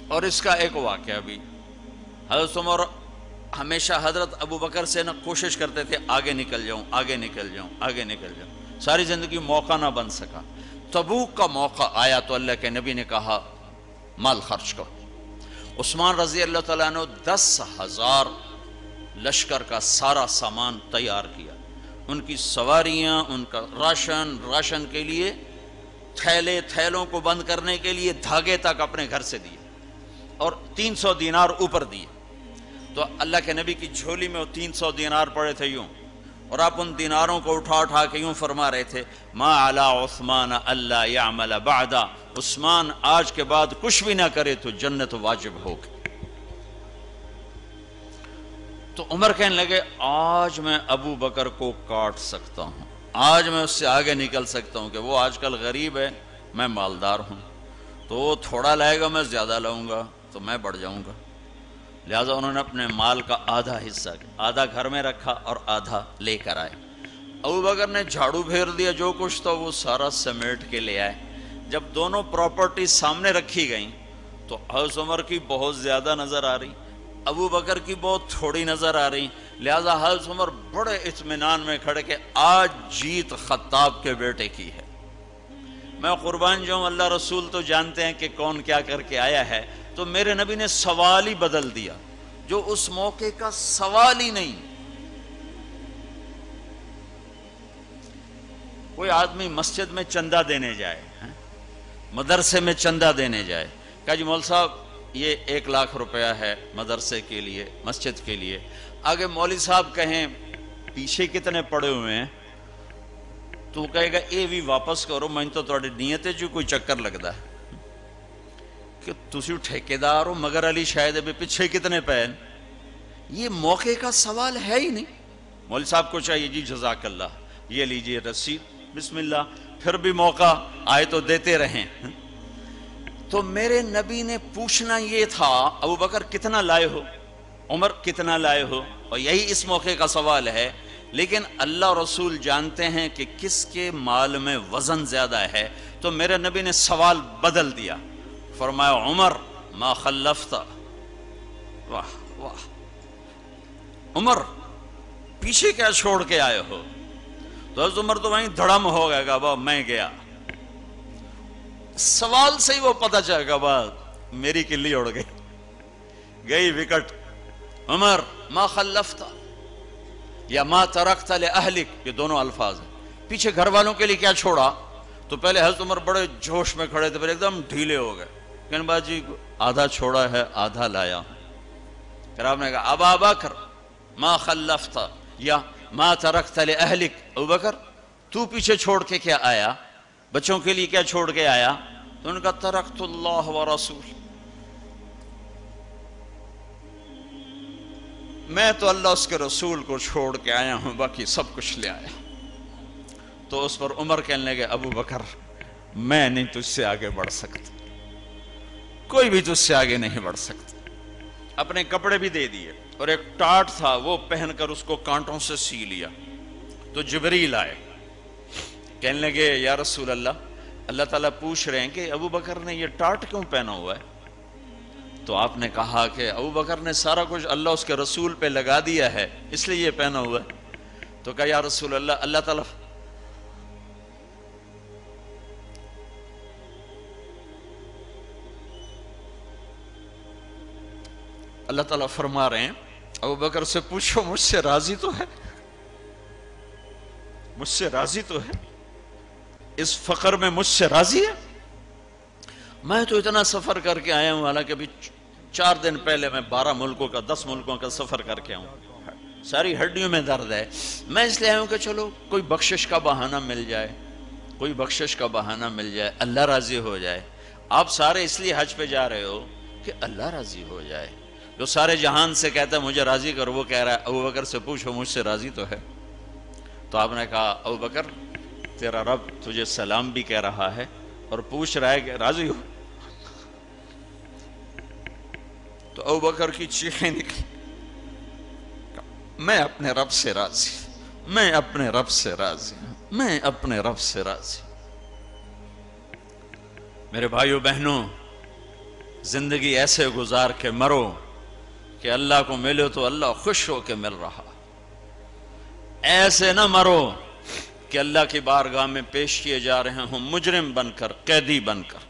اور اس کا ایک واقعہ بھی، حضرت عمر ہمیشہ حضرت ابو بکر سے نہ کوشش کرتے تھے آگے نکل جاؤں، آگے نکل جاؤں، آگے نکل جاؤں، ساری زندگی موقع نہ بن سکا۔ تبوک کا موقع آیا تو اللہ کے نبی نے کہا مال خرچ کرو۔ عثمان رضی اللہ تعالیٰ عنہ 10,000 لشکر کا سارا سامان تیار کیا، ان کی سواریاں، ان کا راشن کے لیے تھیلوں کو بند کرنے کے لیے دھاگے تک اپنے گھر سے دیے، اور 300 دینار اوپر دیے۔ تو اللہ کے نبی کی جھولی میں وہ 300 دینار پڑے تھے یوں، اور آپ ان دیناروں کو اٹھا کے یوں فرما رہے تھے ما علی عثمان اللہ یعمل بعدا، عثمان آج کے بعد کچھ بھی نہ کرے تو جنت واجب ہوگی۔ تو عمر کہنے لگے آج میں ابو بکر کو کاٹ سکتا ہوں، آج میں اس سے آگے نکل سکتا ہوں کہ وہ آج کل غریب ہے، میں مالدار ہوں، تو وہ تھوڑا لائے گا میں زیادہ لاؤں گا تو میں بڑھ جاؤں گا۔ لہٰذا انہوں نے اپنے مال کا آدھا حصہ، آدھا گھر میں رکھا اور آدھا لے کر آئے۔ ابو بکر نے جھاڑو پھیر دیا، جو کچھ تھا وہ سارا سمیٹ کے لے آئے۔ جب دونوں پراپرٹی سامنے رکھی گئیں تو حضرت عمر کی بہت زیادہ نظر آ رہی، ابو بکر کی بہت تھوڑی نظر آ رہی، لہٰذا حضرت عمر بڑے اطمینان میں کھڑے کہ آج جیت خطاب کے بیٹے کی ہے۔ میں قربان جاؤں، اللہ رسول تو جانتے ہیں کہ کون کیا کر کے آیا ہے، تو میرے نبی نے سوال ہی بدل دیا جو اس موقع کا سوال ہی نہیں۔ کوئی آدمی مسجد میں چندہ دینے جائے، مدرسے میں چندہ دینے جائے، کہا جی مول صاحب یہ 1 لاکھ روپیہ ہے مدرسے کے لیے، مسجد کے لیے۔ آگے مولوی صاحب کہیں پیچھے کتنے پڑے ہوئے ہیں، تو وہ کہے گا اے بھی واپس کرو، میں تو تھوڑی نیت ہے جو کوئی چکر لگتا ہے کہ تسی ٹھیکیدار ہو، مگر علی شاید ابھی پیچھے کتنے پین۔ یہ موقع کا سوال ہے ہی نہیں۔ مولوی صاحب کو چاہیے جی جزاک اللہ، یہ لیجئے رسید، بسم اللہ، پھر بھی موقع آئے تو دیتے رہیں۔ تو میرے نبی نے پوچھنا یہ تھا ابو بکر کتنا لائے ہو، عمر کتنا لائے ہو، اور یہی اس موقع کا سوال ہے۔ لیکن اللہ رسول جانتے ہیں کہ کس کے مال میں وزن زیادہ ہے، تو میرے نبی نے سوال بدل دیا، فرمایا عمر ما خلفت، واہ واہ عمر پیچھے کیا چھوڑ کے آئے ہو؟ تو حضرت عمر تو وہیں دھڑم ہو گئے گا، با میں گیا، سوال سے ہی وہ پتہ چلے گا، با میری کلی اڑ گئی وکٹ۔ عمر ما خلفت یا ما ترکت لأہلک، یہ دونوں الفاظ ہیں، پیچھے گھر والوں کے لیے کیا چھوڑا؟ تو پہلے حضرت عمر بڑے جوش میں کھڑے تھے، پھر ایک دم ڈھیلے ہو گئے، کہنے با جی آدھا چھوڑا ہے آدھا لایا ہوں۔ پھر آپ نے کہا ابا بکر ما خلفت یا ما ترکت لأہلک، ابو بکر تو پیچھے چھوڑ کے کیا آیا، بچوں کے لیے کیا چھوڑ کے آیا؟ تو انہوں نے کہا ترکت اللہ ورسول، میں تو اللہ اس کے رسول کو چھوڑ کے آیا ہوں، باقی سب کچھ لے آیا۔ تو اس پر عمر کہنے لگے ابو بکر میں نہیں تجھ سے آگے بڑھ سکتا، کوئی بھی تجھ سے آگے نہیں بڑھ سکتا۔ اپنے کپڑے بھی دے دیے، اور ایک ٹاٹ تھا وہ پہن کر اس کو کانٹوں سے سی لیا۔ تو جبریل آئے، کہنے لگے یا رسول اللہ، اللہ تعالیٰ پوچھ رہے ہیں کہ ابو بکر نے یہ ٹاٹ کیوں پہنا ہوا ہے؟ تو آپ نے کہا کہ ابو بکر نے سارا کچھ اللہ اس کے رسول پہ لگا دیا ہے، اس لیے یہ پہنا ہوا ہے۔ تو کہا یا رسول اللہ، اللہ تعالیٰ اللہ تعالیٰ فرما رہے ہیں ابو بکر سے پوچھو مجھ سے راضی تو ہے، مجھ سے راضی تو ہے، اس فقر میں مجھ سے راضی ہے؟ میں تو اتنا سفر کر کے آیا ہوں، حالانکہ ابھی 4 دن پہلے میں 12 ملکوں کا 10 ملکوں کا سفر کر کے آؤں، ساری ہڈیوں میں درد ہے، میں اس لیے آیا ہوں کہ چلو کوئی بخشش کا بہانہ مل جائے، کوئی بخشش کا بہانہ مل جائے، اللہ راضی ہو جائے۔ آپ سارے اس لیے حج پہ جا رہے ہو کہ اللہ راضی ہو جائے۔ جو سارے جہان سے کہتا ہے مجھے راضی کر، وہ کہہ رہا ہے ابو بکر سے پوچھو مجھ سے راضی تو ہے۔ تو آپ نے کہا ابو بکر تیرا رب تجھے سلام بھی کہہ رہا ہے اور پوچھ رہا ہے کہ راضی ہو؟ تو ابو بکر کی چیخیں نکلی، میں اپنے رب سے راضی، میں اپنے رب سے راضی، میں اپنے رب سے راضی۔ میرے بھائیو بہنوں، زندگی ایسے گزار کے مرو کہ اللہ کو ملو تو اللہ خوش ہو کے مل رہا، ایسے نہ مرو کہ اللہ کی بارگاہ میں پیش کیے جا رہے ہوں مجرم بن کر، قیدی بن کر۔